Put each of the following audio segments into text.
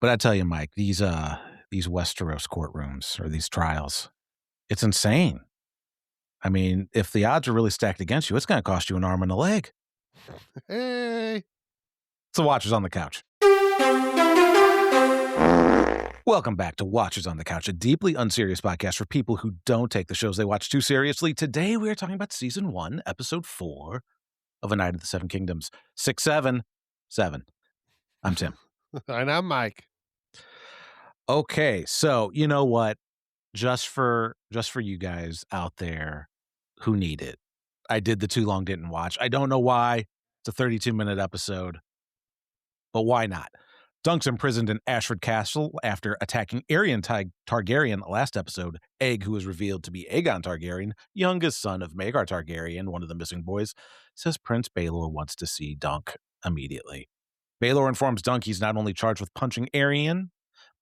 But I tell you, Mike, these Westeros courtrooms or these trials, it's insane. I mean, if the odds are really stacked against you, it's going to cost you an arm and a leg. Hey. It's the Watchers on the Couch. Welcome back to Watchers on the Couch, a deeply unserious podcast for people who don't take the shows they watch too seriously. Today, we are talking about Season 1, Episode 4 of A Night of the Seven Kingdoms. 677. I'm Tim. And I'm Mike. Okay, so you know what? Just for you guys out there who need it, I did the too long didn't watch. I don't know why. It's a 32-minute episode, but why not? Dunk's imprisoned in Ashford Castle after attacking Aerion Targaryen last episode. Egg, who is revealed to be Aegon Targaryen, youngest son of Maegor Targaryen, one of the missing boys, says Prince Baelor wants to see Dunk immediately. Baelor informs Dunk he's not only charged with punching Aerion,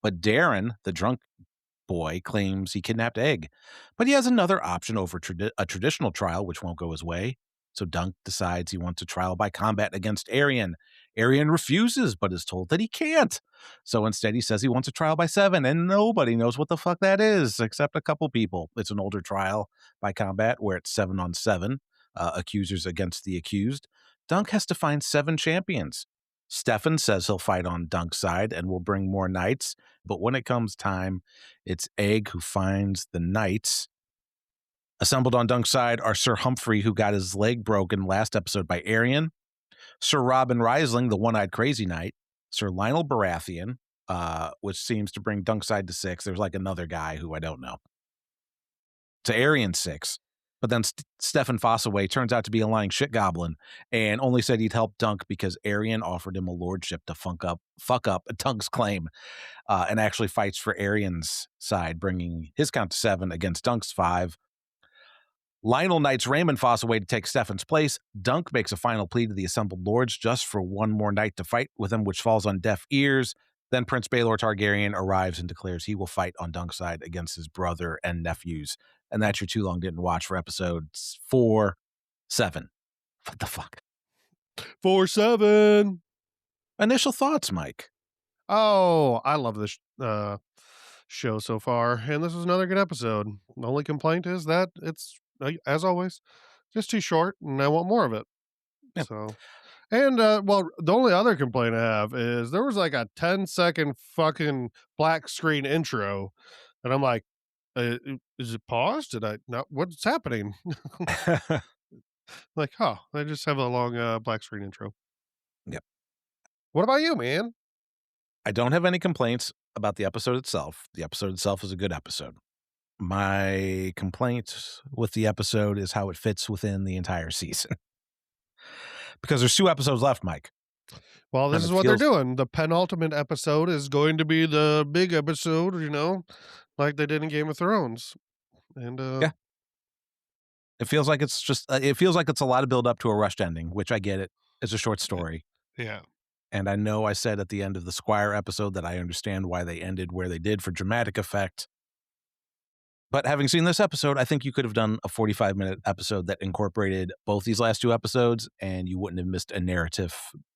but Darren, the drunk boy, claims he kidnapped Egg. But he has another option over a traditional trial, which won't go his way. So Dunk decides he wants a trial by combat against Aerion. Aerion refuses, but is told that he can't. So instead, he says he wants a trial by 7, and nobody knows what the fuck that is, except a couple people. It's an older trial by combat where it's 7-on-7, accusers against the accused. Dunk has to find 7 champions. Stefan says he'll fight on Dunk's side and will bring more knights, but when it comes time, it's Egg who finds the knights. Assembled on Dunk's side are Sir Humphrey, who got his leg broken last episode by Aerion, Sir Robin Risling, the one-eyed crazy knight, Sir Lionel Baratheon, which seems to bring Dunk's side to 6. There's like another guy who I don't know. To Aerion 6. But then Stefan Fossaway turns out to be a lying shit goblin and only said he'd help Dunk because Aerion offered him a lordship to fuck up Dunk's claim, and actually fights for Aerion's side, bringing his count to 7 against Dunk's 5. Lionel knights Raymond Fossaway to take Stefan's place. Dunk makes a final plea to the assembled lords just for one more night to fight with him, which falls on deaf ears. Then Prince Baelor Targaryen arrives and declares he will fight on Dunk's side against his brother and nephews. And that's your too long didn't watch for episodes 4, 7. What the fuck? 4-7. Initial thoughts, Mike. Oh, I love this show so far, and this was another good episode. The only complaint is that it's, as always, just too short, and I want more of it. Yeah. So, and well, the only other complaint I have is there was like a 10-second fucking black screen intro, and I'm like, is it paused? Did I not? What's happening? Like, I just have a long black screen intro. Yep. What about you, man? I don't have any complaints about the episode itself. The episode itself is a good episode. My complaint with the episode is how it fits within the entire season. Because there's 2 episodes left, Mike. Well, this is what they're doing. The penultimate episode is going to be the big episode, like they did in Game of Thrones. And yeah. It feels like it's just, it feels like it's a lot of build up to a rushed ending, which I get it. It's a short story. Yeah. And I know I said at the end of the Squire episode that I understand why they ended where they did for dramatic effect. But having seen this episode, I think you could have done a 45-minute episode that incorporated both these last 2 episodes, and you wouldn't have missed a narrative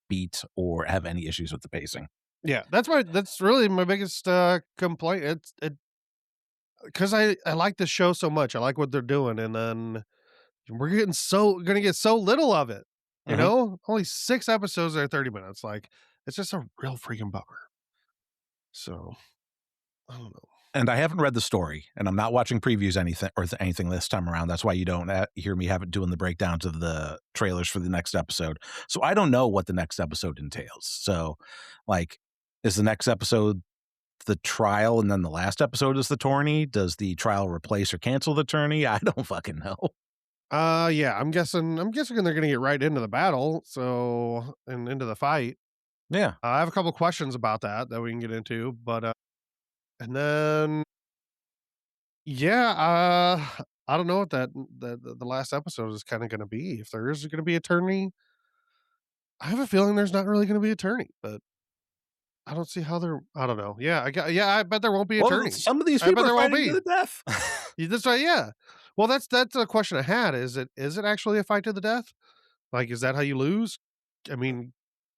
beat or have any issues with the pacing. Yeah, that's really my biggest complaint. It's because I like the show so much. I like what they're doing, and then we're gonna get so little of it. You know, only 6 episodes that are 30 minutes. Like, it's just a real freaking bummer. So, I don't know. And I haven't read the story, and I'm not watching previews anything this time around. That's why you don't hear me doing the breakdowns of the trailers for the next episode. So I don't know what the next episode entails. So, like, is the next episode the trial, and then the last episode is the tourney? Does the trial replace or cancel the tourney? I don't fucking know. Yeah, I'm guessing they're gonna get right into the battle, and into the fight. Yeah. I have a couple questions about that we can get into, but and then I don't know what the last episode is kind of going to be. If there is going to be a tourney, I have a feeling there's not really going to be a tourney, but I don't see how I don't know. Yeah, I bet there won't be a tourney. Some of these people are fighting to the death. That's right. Yeah. Well, that's a question I had. Is it actually a fight to the death? Like, is that how you lose? I mean,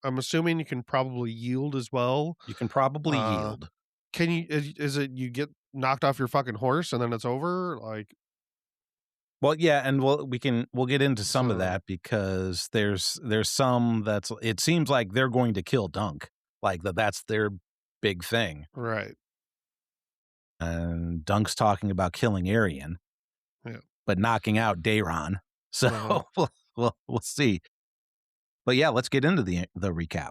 I'm assuming you can probably yield as well. You can probably Uh, yield. can you is it you get knocked off your fucking horse and then it's over? Like, Well, yeah, and we'll get into some of so that because there's some that's it seems like they're going to kill Dunk, like that's their big thing, right. and Dunk's talking about killing Arian, Yeah. but knocking out Dayron. So Uh-huh. we'll see. But yeah, let's get into the recap.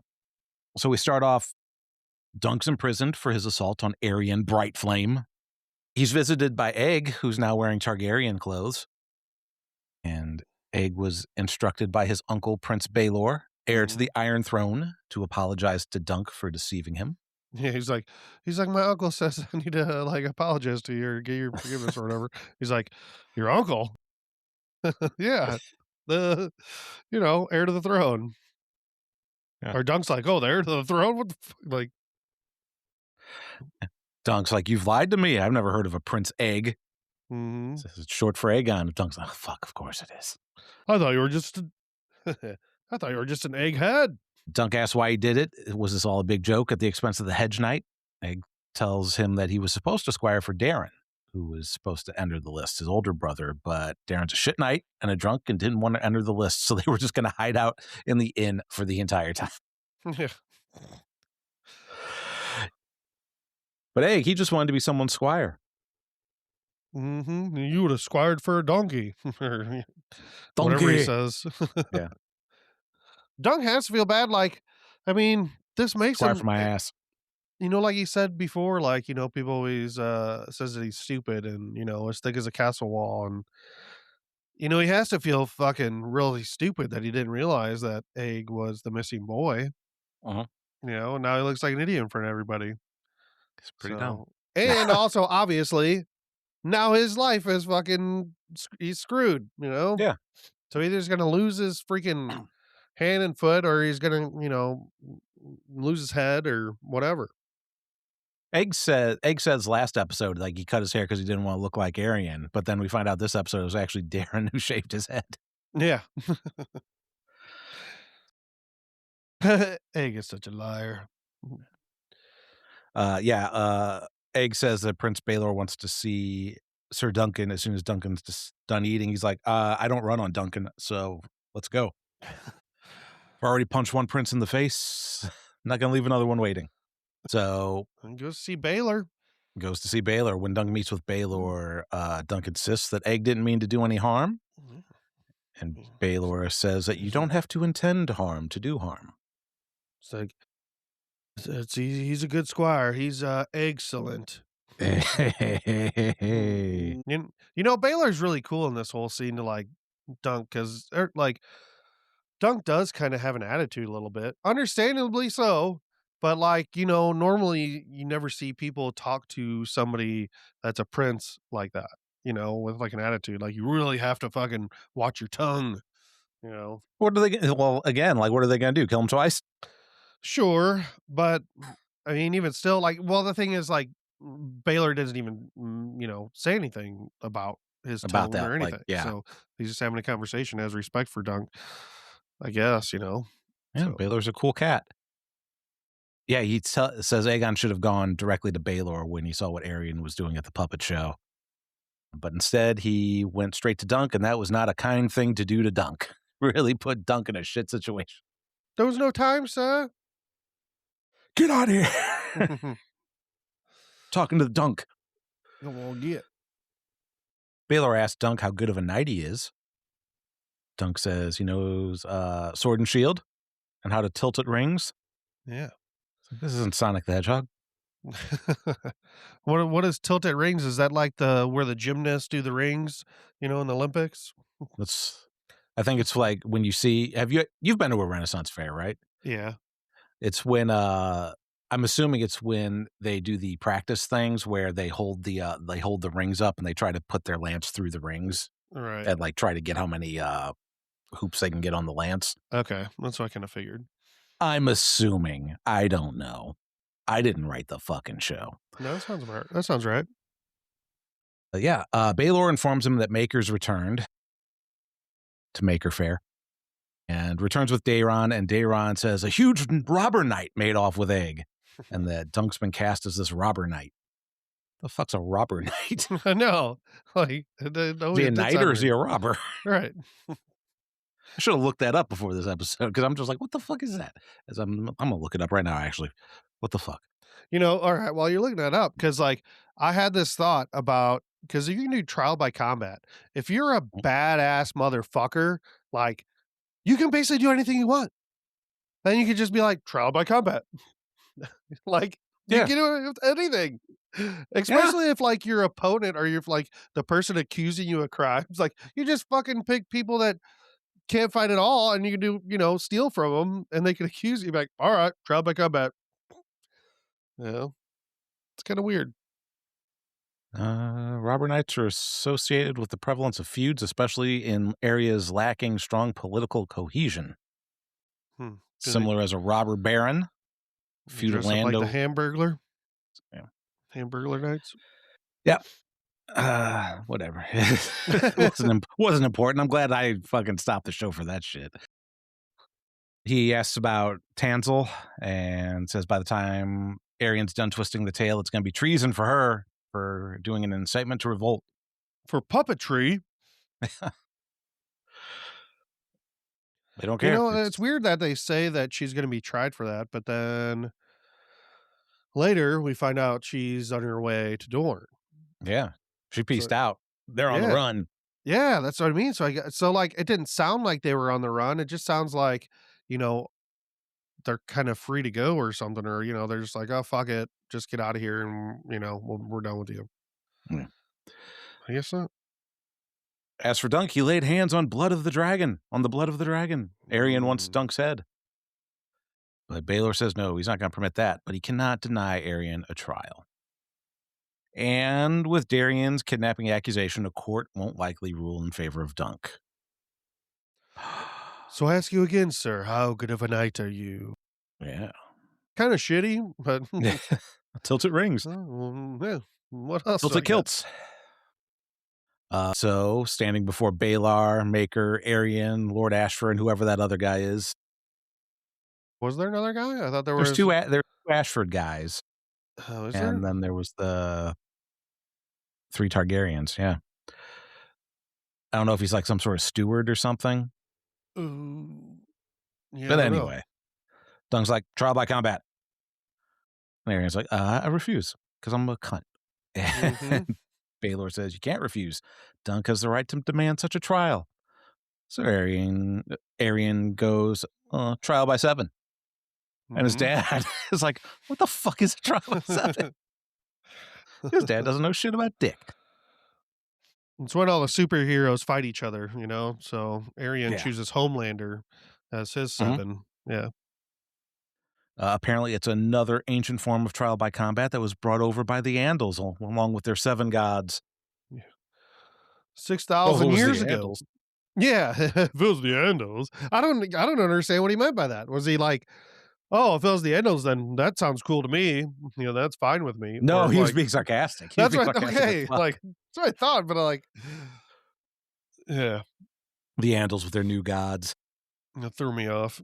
So we start off. Dunk's imprisoned for his assault on Arian Brightflame. He's visited by Egg, who's now wearing Targaryen clothes. And Egg was instructed by his uncle, Prince Baelor, heir to Mhm. the Iron Throne, to apologize to Dunk for deceiving him. Yeah, he's like, "My uncle says I need to, like, apologize to you or get your forgiveness or whatever." He's like, "Your uncle?" "Yeah, the heir to the throne." Yeah. Or Dunk's like, "Oh, the heir to the throne? What the fuck?" Like, Dunk's like, "You've lied to me. I've never heard of a Prince Egg." "Mhm. Says it's short for Aegon. Dunk's like, oh, fuck, of course it is. I thought you were just a I thought you were just an egghead." Dunk asks why he did it. Was this all a big joke at the expense of the Hedge Knight? Egg tells him that he was supposed to squire for Darren, who was supposed to enter the list, his older brother, but Darren's a shit knight and a drunk and didn't want to enter the list, so they were just going to hide out in the inn for the entire time. Yeah. But hey, he just wanted to be someone's squire. Mhm. "You would have squired for a donkey," or whatever he Donkey. says. Yeah, Dunk has to feel bad, like, I mean, this makes squire him for my ass. like he said before, like, people always, says that he's stupid and, as thick as a castle wall, and, he has to feel fucking really stupid that he didn't realize that Egg was the missing boy, Uh-huh. and now he looks like an idiot in front of everybody. It's pretty dumb. So and also, obviously, now his life is fucking he's screwed, Yeah. So either he's gonna lose his freaking hand and foot or he's gonna, lose his head or whatever. Egg says last episode, like, he cut his hair because he didn't wanna look like Aryan, but then we find out this episode it was actually Darren who shaved his head. Yeah. Egg is such a liar. Yeah, Egg says that Prince Baelor wants to see Sir Duncan as soon as Duncan's just done eating. He's like, I don't run on Duncan, so let's go. I've already punched one prince in the face. Not gonna leave another one waiting." So, And go see Baylor. goes to see Baelor. When Duncan meets with Mm, Baelor, Duncan insists that Egg didn't mean to do any harm, mm, and mm. Baelor says that you don't have to intend harm to do harm. It's like he's a good squire. He's excellent. Baylor's really cool in this whole scene to like Dunk because like Dunk does kind of have an attitude a little bit, understandably so. But like normally you never see people talk to somebody that's a prince like that. With like an attitude. Like you really have to fucking watch your tongue. You know. What are they well, again, like, what are they gonna do, kill him twice? Sure, but I mean, even still, like, well, the thing is, like, Baylor doesn't even, say anything about his About tone that, or like, anything. yeah. So he's just having a conversation, has respect for Dunk, I guess, Yeah, So Baelor's a cool cat. Yeah, says Aegon should have gone directly to Baelor when he saw what Arian was doing at the puppet show. But instead, he went straight to Dunk, and that was not a kind thing to do to Dunk. Really put Dunk in a shit situation. there was no time, sir. Get out of here. Talking to the Dunk. You won't get. Baelor asks Dunk how good of a knight he is. Dunk says he knows sword and shield and how to tilt at rings. Yeah. This isn't Sonic the Hedgehog. What is tilted rings? Is that like the where the gymnasts do the rings, in the Olympics? That's I think it's like when you see you've been to a Renaissance fair, right? Yeah. It's when I'm assuming it's when they do the practice things where they hold the rings up and they try to put their lance through the rings Right. and like try to get how many hoops they can get on the lance. Okay. That's what I kind of figured. I'm assuming. I don't know. I didn't write the fucking show. No, that sounds right. But yeah, Baelor informs him that Maker's returned to Maker Fair and returns with Dayron, and Dayron says a huge robber knight made off with egg, and that Dunk's been cast as this robber knight. The fuck's a robber knight? Is I know. Like, he a it did knight sound or is he weird. a robber? Right. I should have looked that up before this episode because I'm just like, what the fuck is that? As I'm gonna look it up right now. Actually, what the fuck? All right, while you're looking that up, because like I had this thought about because you can do trial by combat. If you're a badass motherfucker, like you can basically do anything you want. Then you could just be like trial by combat. Like you Yeah, can do it with anything. yeah. Especially if like your opponent or you're like the person accusing you of crimes, like you just fucking pick people that can't fight at all and you can do, steal from them and they can accuse you like, all right, trial by combat. Yeah. It's kind of weird. Robber knights are associated with the prevalence of feuds, especially in areas lacking strong political cohesion. Hmm. Do they Similar as a robber baron, feudal dress up like the lando. Hamburglar? Yeah. Hamburglar Nights? Yep. Whatever. Wasn't important. I'm glad I fucking stopped the show for that shit. He asks about Tanzel and says by the time Arian's done twisting the tail, it's going to be treason for her for doing an incitement to revolt. For puppetry, They don't care. it's weird that they say that she's gonna be tried for that, but then later we find out she's on her way to Dorne. Yeah. She So pieced out. They're on the yeah. run. Yeah, that's what I mean. So like it didn't sound like they were on the run. It just sounds like, you know, they're kind of free to go or something, or they're just like, oh fuck it, just get out of here, and we're done with you. Mm. I guess not. As for Dunk, he laid hands on the blood of the dragon. Arian wants Mm. Dunk's head. But Baylor says no, he's not going to permit that, but he cannot deny Arian a trial. And with Darian's kidnapping accusation, a court won't likely rule in favor of Dunk. So I ask you again, sir, how good of a knight are you? Yeah. Kind of shitty, but Tilt it rings. yeah. What else Tilt do I it got? kilts. So, standing before Balar, Maker, Arian, Lord Ashford, and whoever that other guy is. Was there another guy? I thought there There's was. there's two Ashford guys, Oh, is there? and then there was the 3 Targaryens, yeah. I don't know if he's like some sort of steward or something. Ooh. Yeah, I But don't know. anyway, Dunk's like, trial by combat. And Arian's like, I refuse, because I'm a cunt. Mhm. And Baylor says, you can't refuse. Dunk has the right to demand such a trial. So Arian goes, trial by 7. And his Mhm. dad is like, what the fuck is a trial by 7? His dad doesn't know shit about dick. It's when all the superheroes fight each other, so Arian Yeah. chooses Homelander as his Mhm. 7. Yeah. Apparently, it's another ancient form of trial by combat that was brought over by the Andals along with their 7 gods. Yeah. Oh, if it 6,000 was the years ago. Andals. Yeah, if it was the Endos. I don't understand what he meant by that. Was he like, "Oh, if it was the Endos, then that sounds cool to me. That's fine with me." No, Or he was like, being sarcastic. He was "That's being what sarcastic as okay." fuck. Like, that's what I thought, but I like yeah, The Andals with their new gods. it threw me off.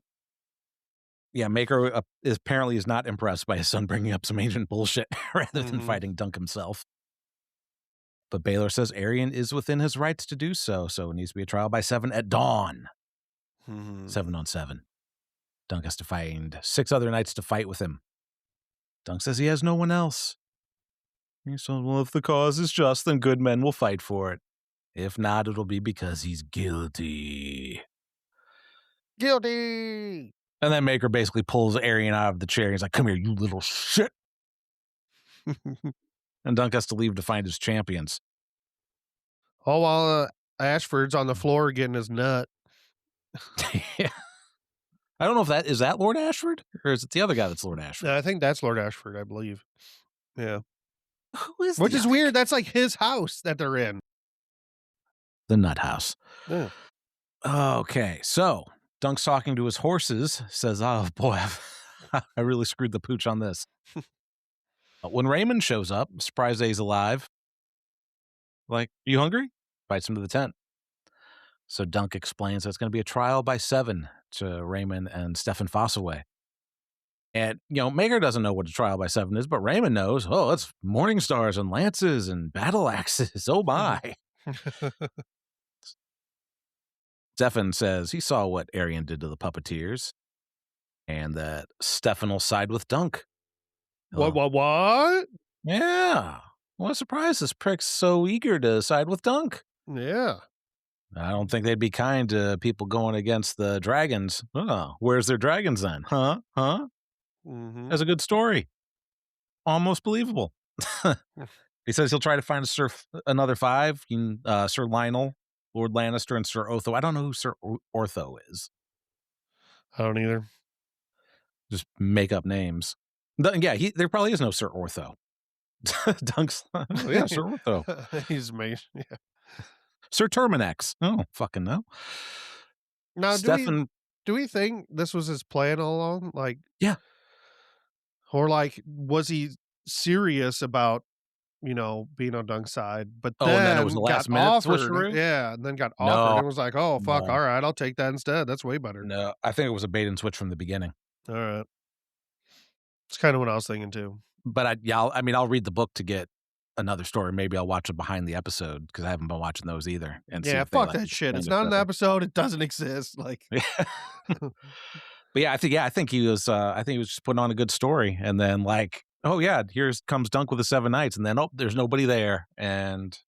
Yeah, Maker apparently is not impressed by his son bringing up some ancient bullshit rather than Mhm, fighting Dunk himself. But Baylor says Arian is within his rights to do so, so it needs to be a trial by 7 at dawn. mhm. 7 on 7. Dunk has to find 6 other knights to fight with him. Dunk says he has no one else. He says, well, if the cause is just, then good men will fight for it. If not, it'll be because he's guilty. Guilty. And then Maker basically pulls Arian out of the chair. He's like, come here, you little shit. And Dunk has to leave to find his champions. All while Ashford's on the floor getting his nut. Yeah. I don't know if is that Lord Ashford? Or is it the other guy that's Lord Ashford? I think that's Lord Ashford, I believe. Yeah. Who is Which the is other weird. guy? That's like his house that they're in. The Nut House. Yeah. Okay, so Dunk's talking to his horses, says, oh boy, I really screwed the pooch on this. When Raymond shows up, surprised that he's alive, like, you hungry? Bites him to the tent. So Dunk explains that it's going to be a trial by 7. to Raymond and Stefan Fossaway. And, Maker doesn't know what a trial by 7 is, but Raymond knows. Oh, it's morning stars and lances and battle axes. Oh, my. Stefan says he saw what Arian did to the puppeteers and that Stefan will side with Dunk. What, Oh, what, what? yeah. What a surprise this prick's so eager to side with Dunk. Yeah. I don't think they'd be kind to people going against the dragons. Oh, where's their dragons then? Huh? Huh? Mhm. That's a good story. Almost believable. He says he'll try to find another 5. Sir Lionel, Lord Lannister, and Sir Otho. I don't know who Sir Ortho is. I don't either. Just make up names. Yeah, there probably is no Sir Ortho. Dunk's, oh, yeah, Sir Ortho. He's amazing. Yeah. Sir Terminex. Oh, fucking no. Now, Stefan, do we think this was his plan all along? Like, yeah. or like, was he serious about being on Dunk's side, but Oh, and then it was the then got last minute offered, switcheroo? yeah, and then got offered No, and was like, "Oh, fuck, no, alright, I'll take that instead, that's way better." no. I think it was a bait and switch from the beginning. Alright. It's kinda what I was thinking too. But I'll read the book to get another story. Maybe I'll watch it behind the episode because I haven't been watching those either and see Yeah, if they, fuck like, that shit, explained it's it not an better. episode, it doesn't exist, like But I think he was, just putting on a good story, and then, like, oh, yeah, here's comes Dunk with the 7 Knights, and then, oh, there's nobody there, and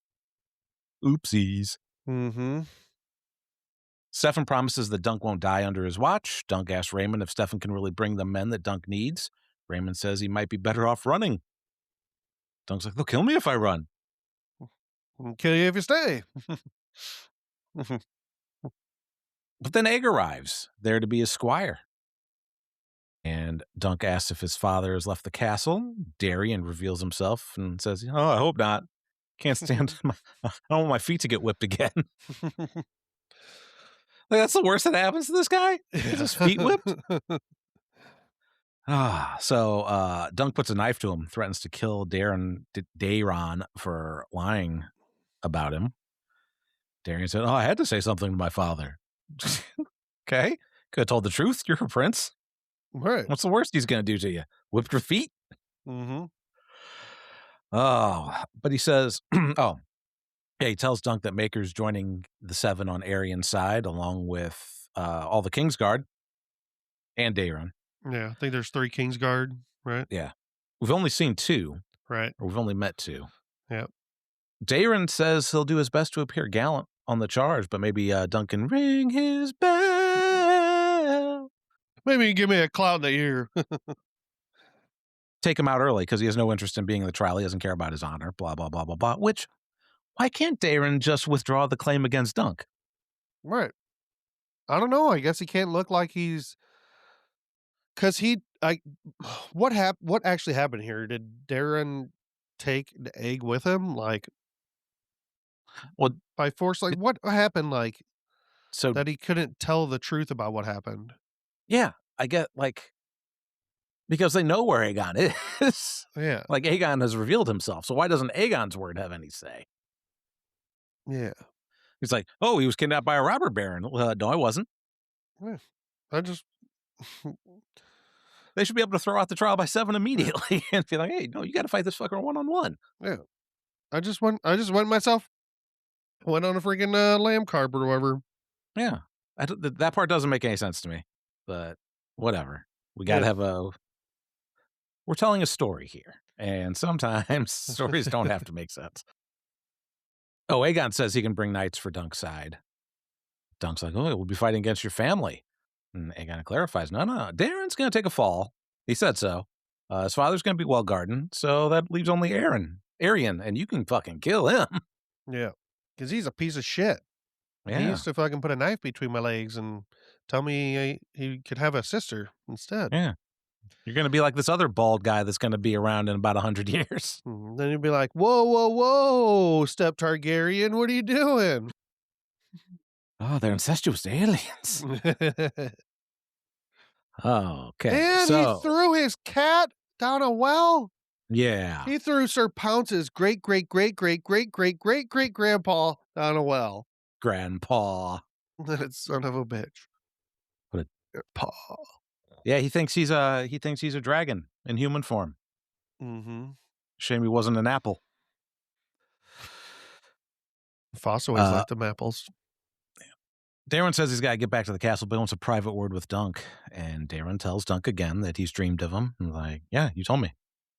oopsies. Mhm. Stefan promises that Dunk won't die under his watch. Dunk asks Raymond if Stefan can really bring the men that Dunk needs. Raymond says he might be better off running. Dunk's like, they'll kill me if I run. "I'll kill you if you stay." But then Egg arrives, there to be his squire. And Dunk asks if his father has left the castle. Darien reveals himself and says, oh, I hope not. Can't stand I don't want my feet to get whipped again. Like, that's the worst that happens to this guy? Gets his feet whipped? Dunk puts a knife to him, threatens to kill Daron for lying about him. Darien said, oh, I had to say something to my father. Okay. Could have told the truth. You're a prince. Right. What's the worst he's going to do to you? Whipped your feet? Mhm. Oh, but he says, oh, yeah, he tells Dunk that Maker's joining the 7 on Arian's side, along with all the Kingsguard and Daron. Yeah, I think there's 3 Kingsguard, right? Yeah. We've only seen 2, Right. or we've only met 2. Yep. Daron says he'll do his best to appear gallant on the charge, but maybe Dunk can ring his bell. Maybe give me a clout in the ear. Take him out early because he has no interest in being in the trial. He doesn't care about his honor, blah, blah, blah, blah, blah. Which, why can't Daron just withdraw the claim against Dunk? Right. I don't know, I guess he can't look like he's 'cause he like, what actually happened here? Did Darren take the egg with him, like, Well, by force? Like, what happened, like, so, that he couldn't tell the truth about what happened? yeah, I get, like, because they know where Aegon is. Yeah, Like, Aegon has revealed himself, so why doesn't Aegon's word have any say? yeah, He's like, oh, he was kidnapped by a robber baron. No, I wasn't. yeah. I just They should be able to throw out the trial by 7 yeah, immediately and be like, hey, no, you got to fight this fucker one-on-one. yeah. I just went myself. Went on a freaking, lamb carb or whatever. Yeah. That part doesn't make any sense to me, but whatever. We got to Yeah. have we're telling a story here, and sometimes stories don't have to make sense. Oh, Aegon says he can bring knights for Dunk's side. Dunk's like, oh, we'll be fighting against your family. And Aegon clarifies, no, no, Darren's going to take a fall. He said so. His father's going to be well guarded, so that leaves only Arian, and you can fucking kill him. Yeah. 'Cause he's a piece of shit. He Yeah, used to fucking put a knife between my legs and tell me he could have a sister instead. yeah. You're going to be like this other bald guy that's going to be around in about 100 years. Then he'd be like, "Whoa, whoa, whoa, Step Targaryen, what are you doing?" Oh, they're incestuous aliens. Oh, okay. And he So, threw his cat down a well. yeah, He threw Sir Pounce's great, great, great, great, great, great, great, great grandpa down a well. grandpa. That son of a bitch. What a Paw. Yeah, he thinks he's a dragon in human form. Mhm. Shame he wasn't an apple. Foss always Uh, liked them apples. Darren says he's got to get back to the castle, but he wants a private word with Dunk. And Darren tells Dunk again that he's dreamed of him. And like, yeah, you told me.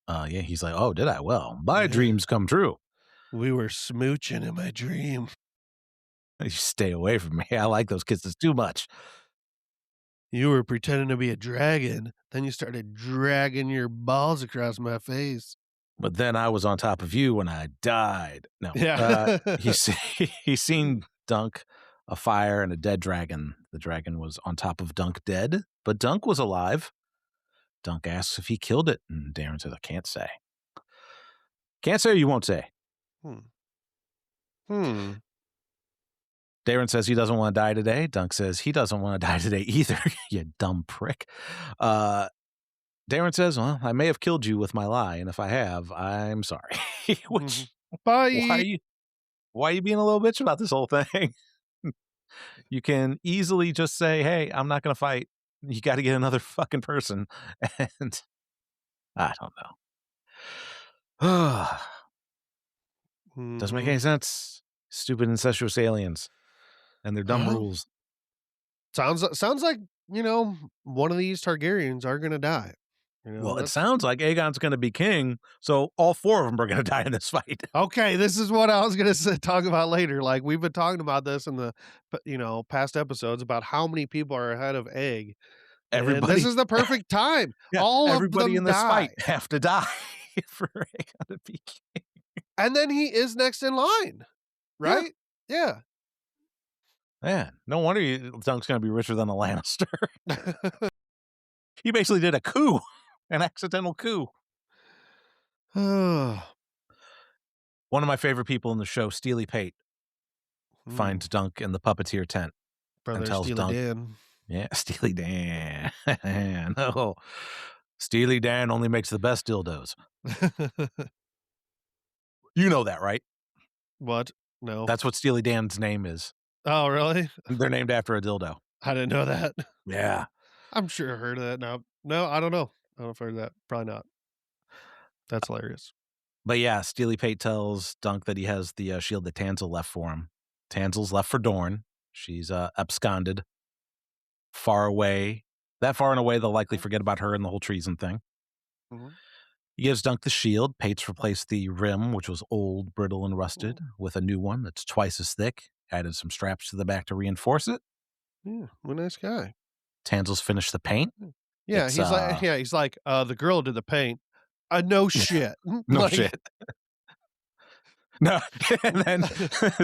Yeah, he's like, oh, did I? Well, my Yeah. dreams come true. We were smooching in my dream. You stay away from me. I like those kisses too much. You were pretending to be a dragon, then you started dragging your balls across my face. But then I was on top of you when I died. No, Yeah. he's seen Dunk, a fire, and a dead dragon. The dragon was on top of Dunk dead, but Dunk was alive. Dunk asks if he killed it, and Darren says, I can't say. Can't say or you won't say. Hmm. Hmm. Darren says he doesn't want to die today. Dunk says he doesn't want to die today either, you dumb prick. Darren says, well, I may have killed you with my lie, and if I have, I'm sorry. Mhm. Which, why are Bye. you, why are you being a little bitch about this whole thing? You can easily just say, hey, I'm not going to fight. You got to get another fucking person. And I don't know. Doesn't make Mhm. any sense. Stupid incestuous aliens and their dumb Well, rules. sounds like, one of these Targaryens are gonna die. Well, it That's sounds like Aegon's going to be king, so all four of them are going to die in this fight. okay, this is what I was gonna talk about later. Like, we've been talking about this in the, past episodes about how many people are ahead of Egg, and this Everybody, is the perfect time. yeah, All of everybody them in this fight die, have to die for Aegon to be king. and then he is next in line, Yeah, right? Yeah. man, no wonder Dunk's going to be richer than a Lannister. He basically did a coup, an accidental coup. Hmm. One of my favorite people in the show, Steely Pate, finds Dunk in the puppeteer tent and Brother tells Steely Dunk, Dan. yeah, Steely Dan. No, Steely Dan only makes the best dildos. You know that, right? What? No. That's what Steely Dan's name is. Oh, really? They're named after a dildo. I didn't know that. Yeah. I'm sure I heard of that now. No, I don't know. I don't know if I heard that. Probably not. That's hilarious. But yeah, Steely Pate tells Dunk that he has the shield that Tansel left for him. Tansel's left for Dorne. She's absconded far away. That far and away, they'll likely forget about her and the whole treason thing. Mhm. He gives Dunk the shield. Pate's replaced the rim, which was old, brittle, and rusted, Mhm. with a new one that's twice as thick. Added some straps to the back to reinforce it. Yeah, what a nice guy. Tansel's finished the paint. Mm. Yeah, It's the girl did the paint. No shit. no Like shit. No, and then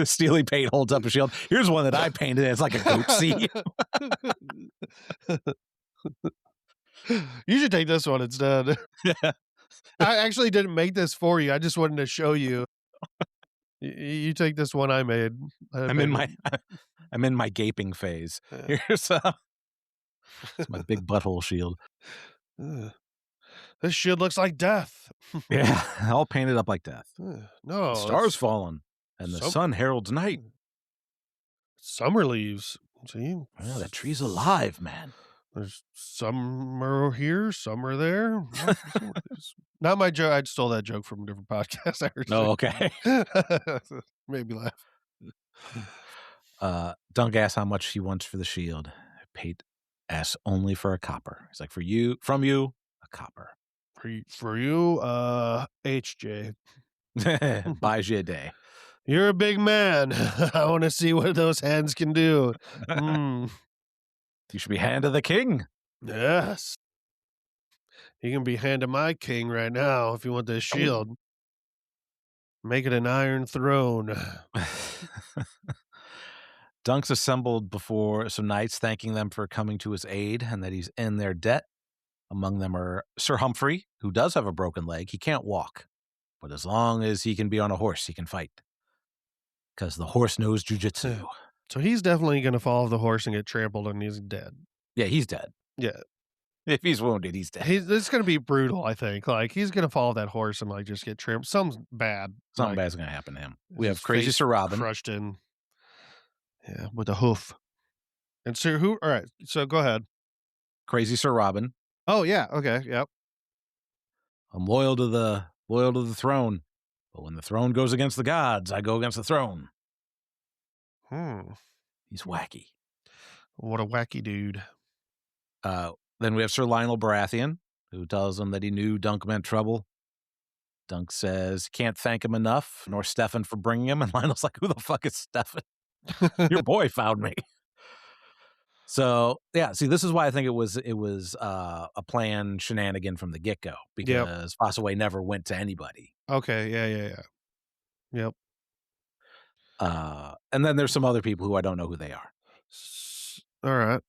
Steely Pate holds up a shield. Here's one that I painted. It's like a goat sea. You should take this one instead. Yeah. I actually didn't make this for you. I just wanted to show you. You take this one I made. I I'm in painted. my I'm in my gaping phase. Yeah. Here's it's my big butthole shield. Ugh. This shit looks like death. Yeah, all painted up like death. The No, stars that's fallen, and the some sun heralds night. summer leaves. See? Yeah, that tree's alive, man. There's some are here, some are there. Not my joke. I stole that joke from a different podcast I heard. Oh, okay. Made me laugh. Dunk asks how much he wants for the shield. Pate asks only for a copper. He's like, from you, a copper. For you, HJ. Buys you a day. You're a big man. I want to see what those hands can do. Mm, You should be hand of the king. yes. You can be hand to my king right now if you want this shield. Make it an iron throne. Dunk's assembled before some knights, thanking them for coming to his aid and that he's in their debt. Among them are Sir Humphrey, who does have a broken leg. He can't walk, but as long as he can be on a horse, he can fight. Because the horse knows jujitsu. So he's definitely going to fall off the horse and get trampled and he's dead. Yeah, he's dead. Yeah. If he's wounded, he's dead. This is going to be brutal, I think. Like, he's going to fall off that horse and, like, just get trampled. Something bad. Something like, bad's going to happen to him. We his have Crazy face Sir Robin. crushed in. Yeah, with a hoof. And Sir, all right, so go ahead. Crazy Sir Robin. Oh, yeah, okay, yep. I'm loyal to the throne, but when the throne goes against the gods, I go against the throne. Hmm, He's wacky. what a wacky dude. Then we have Sir Lionel Baratheon, who tells him that he knew Dunk meant trouble. Dunk says, "Can't thank him enough, nor Stefan for bringing him." And Lionel's like, "Who the fuck is Stefan? Your boy found me." So yeah, see, this is why I think it was a planned shenanigan from the get go Yep, because Fossaway never went to anybody. okay, yeah, yeah, yeah. Yep. And then there's some other people who I don't know who they are. Alright.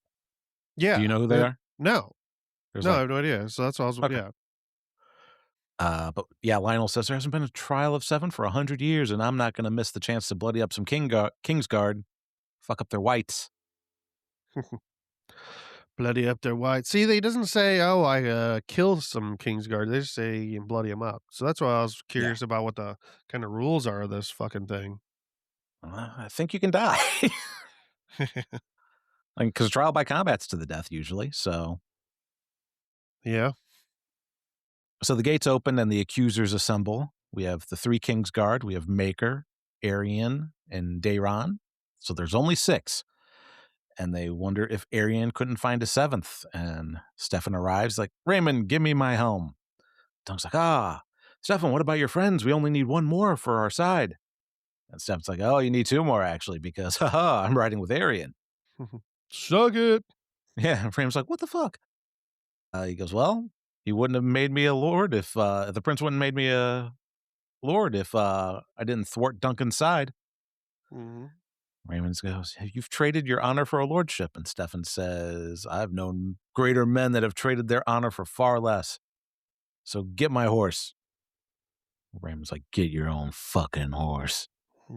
Do Yeah, you know who they are? no. There's No, I like have no idea, so that's what I was okay, yeah. but yeah, Lionel says there hasn't been a trial of seven for 100 years, and I'm not going to miss the chance to bloody up some Kingsguard, fuck up their whites. Bloody up their white see, they doesn't say, "Oh, I, kill some Kingsguard," they just say, "You bloody them up." So that's why I was Yeah, curious about what the kinda rules are of this fucking thing. I think you can die. Because trial by combat's to the death usually. Yeah. So the gates open and the accusers assemble. We have the three Kings Guard. We have Maker, Arian, and Dayron. So there's only six. And they wonder if Arian couldn't find a seventh. And Stefan arrives like, Raymond, give me my helm. Dunk's like, Stefan, what about your friends? We only need one more for our side. And Stefan's like, oh, you need two more actually, because I'm riding with Arian. Suck it. Yeah. And Raymond's like, what the fuck? He goes, well, he wouldn't have made me a lord if the prince wouldn't have made me a lord if I didn't thwart Duncan's side. Mhm. Raymond goes, you've traded your honor for a lordship. And Stefan says, I've known greater men that have traded their honor for far less. So get my horse. Raymond's like, get your own fucking horse.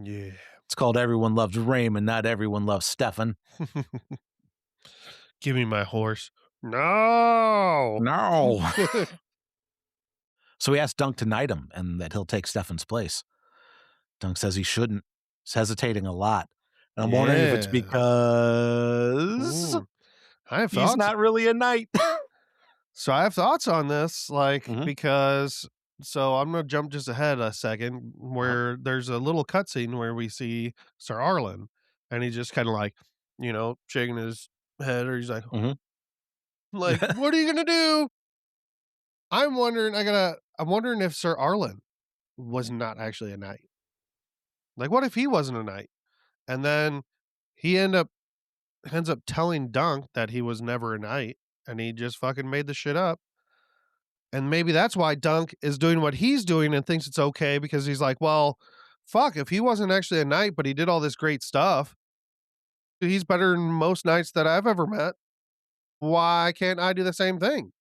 Yeah. It's called Everyone Loves Raymond, not Everyone Loves Stefan. Give me my horse. No. No. So he asks Dunk to knight him and that he'll take Stefan's place. Dunk says he shouldn't. He's hesitating a lot. And I'm wondering if it's Yeah. because Mm. I have he's thoughts not really a knight. so I have thoughts on this, like, Mhm. because so I'm gonna jump just ahead a second Uh-huh. where there's a little cutscene where we see Sir Arlen, and he's just kinda like, shaking his head, or he's like, Mhm. "What are you gonna do?" I'm wondering if Sir Arlen was not actually a knight. Like, what if he wasn't a knight? And then he ends up telling Dunk that he was never a knight, and he just fucking made the shit up. And maybe that's why Dunk is doing what he's doing and thinks it's okay because he's like, well, fuck, if he wasn't actually a knight, but he did all this great stuff, he's better than most knights that I've ever met. Why can't I do the same thing?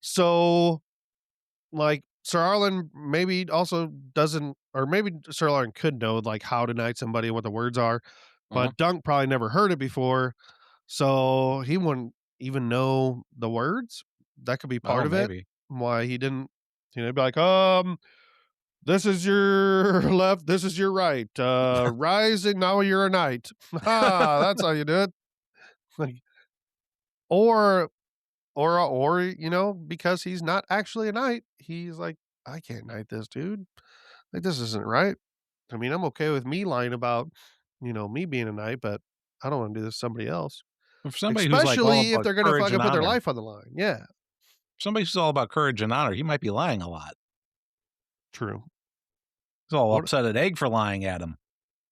So, like, Sir Arlen maybe also doesn't, or maybe Sir Arlen could know, like, how to knight somebody and what the words are, Mhm. but Dunk probably never heard it before. So he wouldn't even know the words. That could be part Oh, of it. maybe. Why he didn't, he'd be like, this is your left, this is your right. Rising, now you're a knight. Ah, that's how you do it. Like, or because he's not actually a knight, he's like, I can't knight this dude. Like, this isn't right. I mean, I'm okay with me lying about, me being a knight, but I don't want to do this to somebody else. For somebody who's like all Especially if about they're gonna courage fucking and put their honor, life on the line. Yeah, somebody who's all about courage and honor, he might be lying a lot. true. He's all What upset at Egg for lying at him.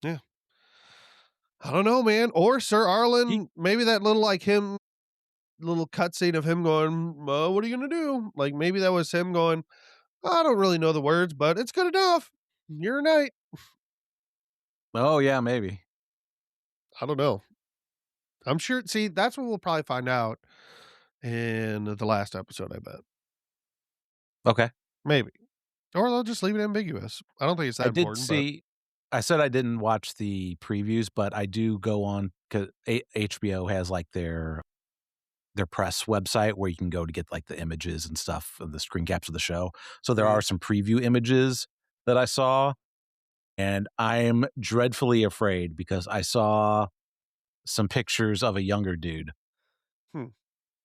yeah. I don't know, man. Or Sir He Arlen, maybe that little, like, him little cutscene of him going, what are you gonna do?" Like, maybe that was him going, "I don't really know the words, but it's good enough. You're a knight." Oh, yeah, maybe. I don't know. I'm sure see, that's what we'll probably find out in the last episode, I bet. Okay. Maybe. Or they'll just leave it ambiguous. I don't think it's that I did important, but see I said I didn't watch the previews, but I do go on 'cause HBO has, like, their press website where you can go to get, like, the images and stuff of the screen caps of the show. So there mhm. are some preview images that I saw, and I'm dreadfully afraid because I saw some pictures of a younger dude. Hmm.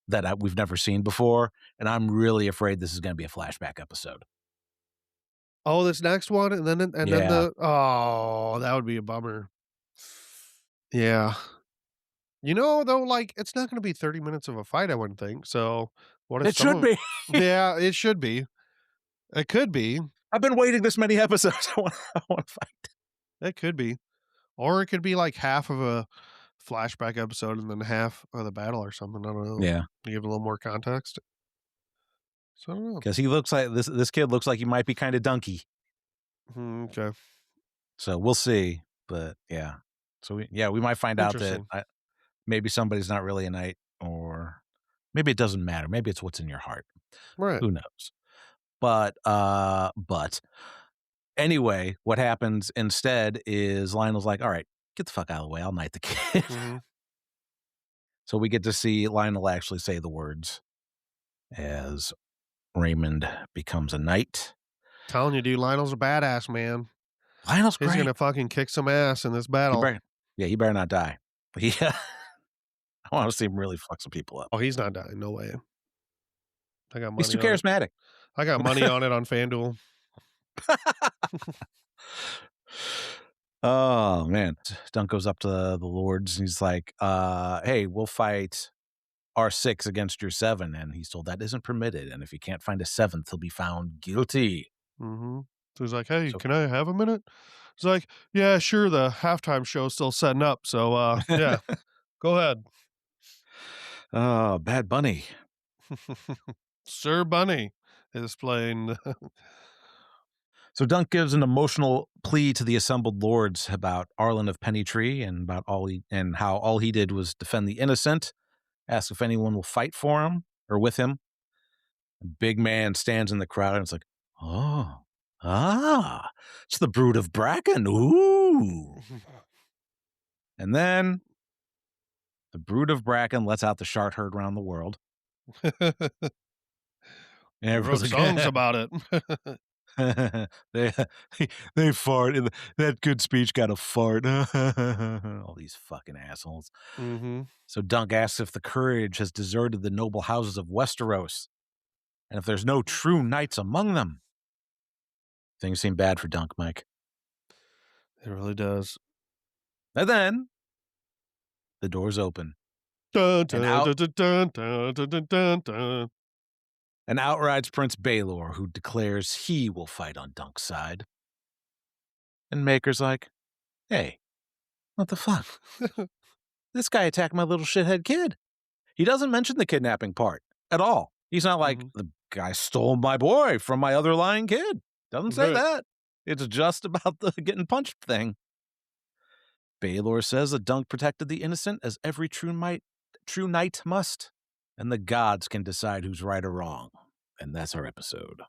that we've never seen before, and I'm really afraid this is gonna be a flashback episode. Oh, this next one, and then Yeah. the oh, that would be a bummer. Yeah. You know, though, like, it's not gonna be 30 minutes of a fight, I wouldn't think, so, what if It some should of be. Yeah, it should be. It could be. I've been waiting this many episodes. I wanna fight. It could be. Or it could be, like, half of a flashback episode and then half of the battle or something, I don't know, Yeah, to give it a little more context. So, I don't know. because he looks like this kid looks like he might be kinda dunky. Okay. So we'll see, but yeah. So we might find out that Interesting. maybe somebody's not really a knight, or maybe it doesn't matter. Maybe it's what's in your heart. Right. Who knows? But anyway, what happens instead is Lionel's like, "All right, get the fuck out of the way. I'll knight the kid." Mhm. So we get to see Lionel actually say the words as Raymond becomes a knight. Telling you, dude, Lionel's a badass, man. Lionel's He's great. gonna fucking kick some ass in this He battle. better, yeah, he better not die. But yeah, I want to see him really fuck some people up. Oh, he's not dying, no way. I got He's too money on it. charismatic. I got money on it on FanDuel. Oh, man. Dunk goes up to the lords, and he's like, "Hey, we'll fight our 6 against your 7," and he's told that isn't permitted, and if he can't find a 7th, he'll be found guilty. Mhm. So he's like, "Hey, So can I have a minute?" He's like, "Yeah, sure, the halftime show's still setting up, so, yeah, go ahead." oh, Bad Bunny. Sir Bunny is playing the So Dunk gives an emotional plea to the assembled lords about Arlen of Pennytree and about how all he did was defend the innocent, asks if anyone will fight for him or with him. A big man stands in the crowd and it's like, "Oh, it's the brood of Bracken. Ooh." And then the brood of Bracken lets out the shart heard around the world. And He everyone's wrote songs like, about it. they they fart. That good speech got a fart. All these fucking assholes. Mhm. So Dunk asks if the courage has deserted the noble houses of Westeros, and if there's no true knights among them. Things seem bad for Dunk, Mike. It really does. And then the doors open, Dun, and dun, out dun, dun, dun, dun, dun, dun, dun, dun. and out rides Prince Baelor, who declares he will fight on Dunk's side. And Maker's like, "Hey, what the fuck? This guy attacked my little shithead kid." He doesn't mention the kidnapping part at all. He's not like, Mhm. "The guy stole my boy from my other lying kid." Doesn't say Right. that. It's just about the getting punched thing. Baelor says that Dunk protected the innocent as every true knight must, and the gods can decide who's right or wrong. And that's our episode.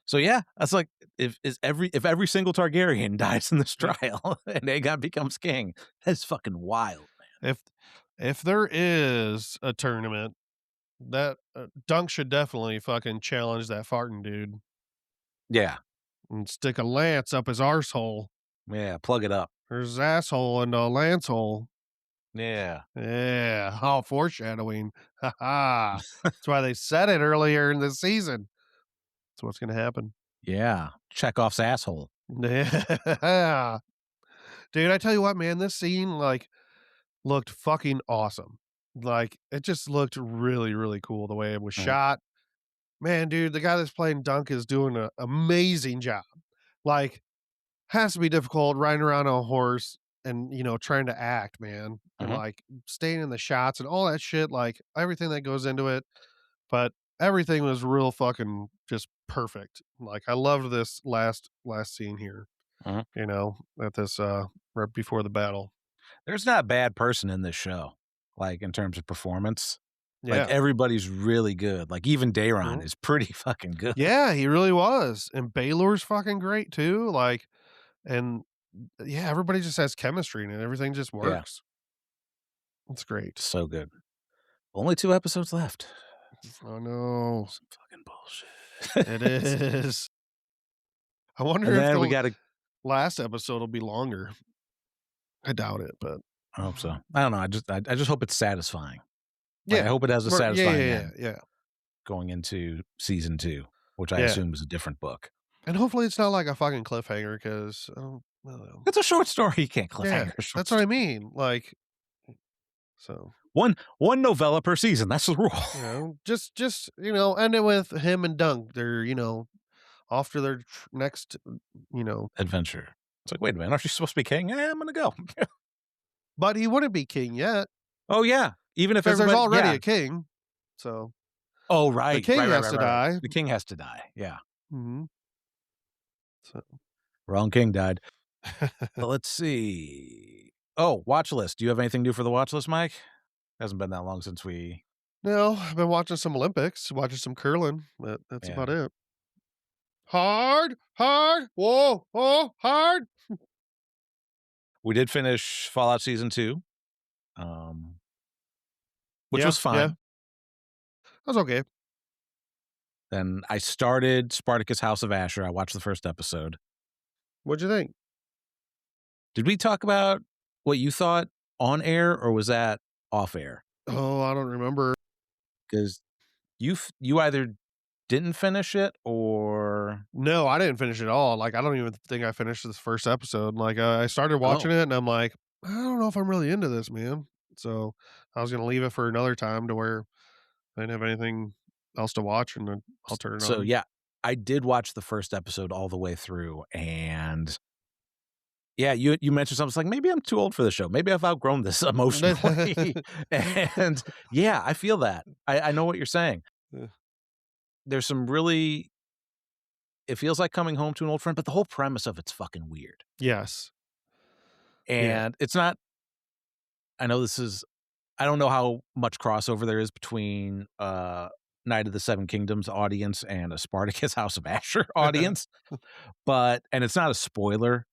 So yeah, that's like if every single Targaryen dies in this Yeah. trial and Aegon becomes king, that's fucking wild. If if there is a tournament, that, Dunk should definitely fucking challenge that farting dude Yeah, and stick a lance up his arsehole yeah, plug it up. or his asshole into a lance hole. Yeah, Yeah. Oh, foreshadowing. Ha ha. That's why they said it earlier in the season. That's what's gonna happen. yeah. Chekhov's asshole. Yeah. Dude, I tell you what, man, this scene, like, looked fucking awesome. Like, it just looked really, really cool the way it was Right. shot. Man, dude, the guy that's playing Dunk is doing an amazing job. Like, has to be difficult riding around on a horse and, trying to act, man, and, Mhm. like, staying in the shots and all that shit, like, everything that goes into it, but everything was real fucking just perfect. Like, I loved this last scene here, Mhm. at this, right before the battle. There's not a bad person in this show, like, in terms of performance. Like, Yeah. everybody's really good. Like, even Daron Mhm. is pretty fucking good. Yeah, he really was, and Baylor's fucking great too, like, and yeah, everybody just has chemistry and everything just Yeah, works. It's great. so good. Only 2 episodes left. Oh, no. Some fucking It bullshit. is. I wonder And if then we the gotta last episode will be longer. I doubt it, but I hope so. I don't know, I just hope it's satisfying. Like, I Yeah. hope it has a Yeah, yeah, satisfying yeah, end yeah, going into season 2, which I yeah, assume is a different book. and hopefully it's not like a fucking cliffhanger 'cause I don't know. It's a short story, you can't Yeah, cliffhanger a short that's what I story. mean, like, so, One novella per season, that's the rule. end it with him and Dunk. They're, off to their next, you know Adventure. It's like, "Wait a minute, aren't you supposed to be king?" "Yeah, I'm gonna go." but he wouldn't be king yet "Oh, yeah." Even if because there's everybody already yeah. a king, so Oh, the right. king has to Right. die. The king has to die, yeah. Mhm, so Wrong king died. Let's see. Oh, watch list. Do you have anything new for the watch list, Mike? Hasn't been that long since we no, I've been watching some Olympics, watching some curling, but that's about yeah. it. Hard, hard, whoa, oh, hard. We did finish Fallout Season 2, um, which Yeah, was yeah, fine. that's okay. Then I started Spartacus: House of Asher. I watched the first episode. What'd you think? Did we talk about what you thought on air, or was that off air? Oh, I don't remember. Because you either didn't finish it or No, I didn't finish it all, like, I don't even think I finished this first episode, like, I started watching oh, it and I'm like, "I don't know if I'm really into this, man." So, I was gonna leave it for another time to where I didn't have anything else to watch, and then I'll turn it so on. yeah, I did watch the first episode all the way through, and yeah, you mentioned something, it's like, "Maybe I'm too old for this show. Maybe I've outgrown this emotionally." And yeah, I feel that. I know what you're saying. There's some really it feels like coming home to an old friend, but the whole premise of it's fucking weird. Yes. Yeah. And it's not I know this is I don't know how much crossover there is between, Night of the Seven Kingdoms audience and a Spartacus House of Asher audience, but and it's not a spoiler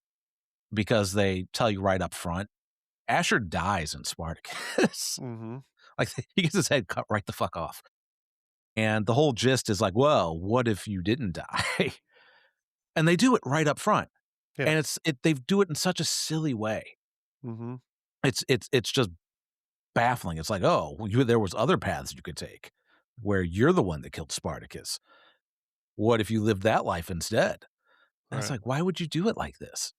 because they tell you right up front, Asher dies in Spartacus. Mhm. Like, he gets his head cut right the fuck off. And the whole gist is like, "Well, what if you didn't die?" And they do it right up front. Yeah. And they do it in such a silly way. Mhm. It's just baffling. It's like, "Oh, well, you there was other paths you could take where you're the one that killed Spartacus. What if you lived that life instead?" And it's Right. like, "Why would you do it like this?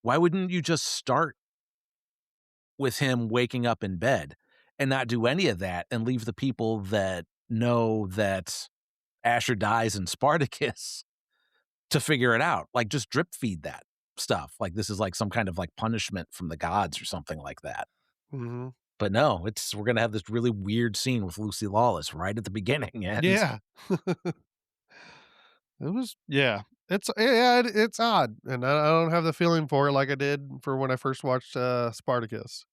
Why wouldn't you just start with him waking up in bed and not do any of that and leave the people that know that Asher dies in Spartacus to figure it out? Like, just drip feed that stuff. Like, this is like some kind of, like, punishment from the gods or something like that." Mhm. But no, it's we're gonna have this really weird scene with Lucy Lawless right at the beginning, and Yeah. Yeah. It's odd, and I don't have the feeling for it like I did for when I first watched, Spartacus.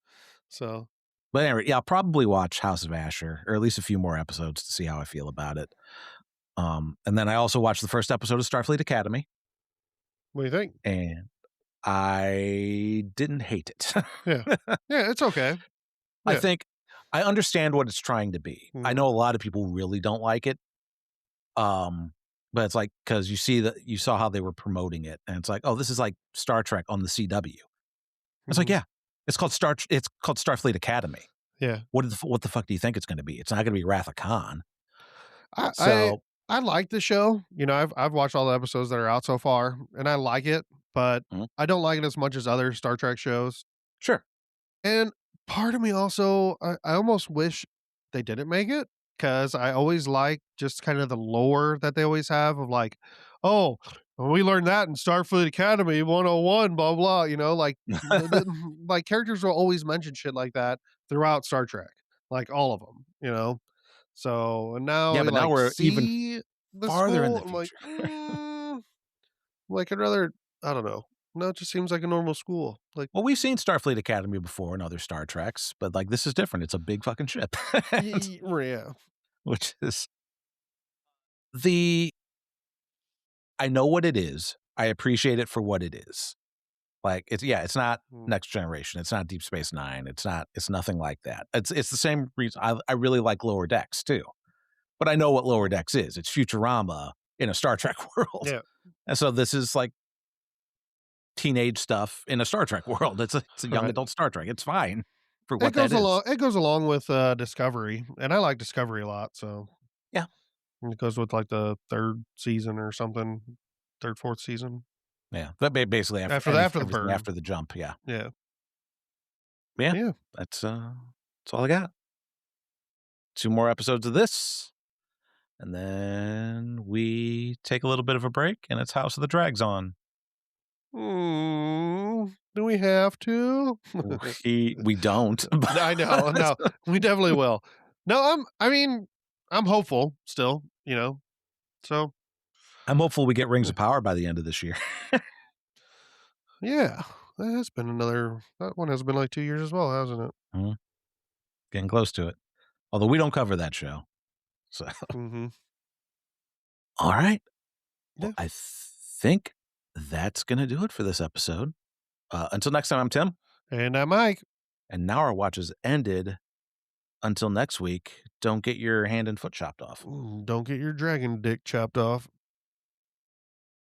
So, but anyway, yeah, I'll probably watch House of Asher, or at least a few more episodes to see how I feel about it. And then I also watched the first episode of Starfleet Academy, what do you think? and I didn't hate it. Yeah. Yeah, it's okay. I Yeah. think I understand what it's trying to be. I Mhm. know a lot of people really don't like it, but it's like because you saw how they were promoting it, and it's like, "Oh, this is like Star Trek on the CW." It's like, Mhm. "Yeah, it's called Starfleet Academy. Yeah. What the fuck do you think it's gonna be? It's not gonna be Wrath of Khan." I I So I like the show. I've watched all the episodes that are out so far, and I like it, but mm, I don't like it as much as other Star Trek shows. sure. And part of me also, I almost wish they didn't make it because I always like just kind of the lore that they always have of like, oh, well, we learned that in Starfleet Academy 101, blah, blah, like like characters will always mention shit like that throughout Star Trek, like all of them. So, and now Yeah, we but now like we're even see the farther in school. the I'm like, future. like I'd rather, I don't know. No, it just seems like a normal school. Like, Well, we've seen Starfleet Academy before in other Star Treks, but, like, this is different. It's a big fucking ship, and yeah. which is the I know what it is. I appreciate it for what it is. Like, it's not Mm, Next Generation. It's not Deep Space Nine. It's nothing like that. It's the same reason I really like Lower Decks too, but I know what Lower Decks is. It's Futurama in a Star Trek world, yeah. and so this is like teenage stuff in a Star Trek world. It's a young Right. adult Star Trek. It's fine. for what that is. It goes along with, Discovery, and I like Discovery a lot, so Yeah. it goes with, like, the 3rd season or something, 3rd, 4th season. Yeah. But basically After the everything burn. after the jump. Yeah. Yeah. Yeah. Yeah. That's all I got. 2 more episodes of this, and then we take a little bit of a break, and it's House of the Drags on. Do we have to? We don't, I know, but no, we definitely will. No, I mean, I'm hopeful still, so, I'm hopeful we get Rings yeah. of Power by the end of this year. Yeah, that one has been, like, 2 years as well, hasn't it? Mhm. Getting close to it. Although we don't cover that show. So, Mhm. all right. Well, Yeah, I think that's gonna do it for this episode. Until next time, I'm Tim, and I'm Mike. and now our watch is ended. Until next week, don't get your hand and foot chopped off. Don't get your dragon dick chopped off.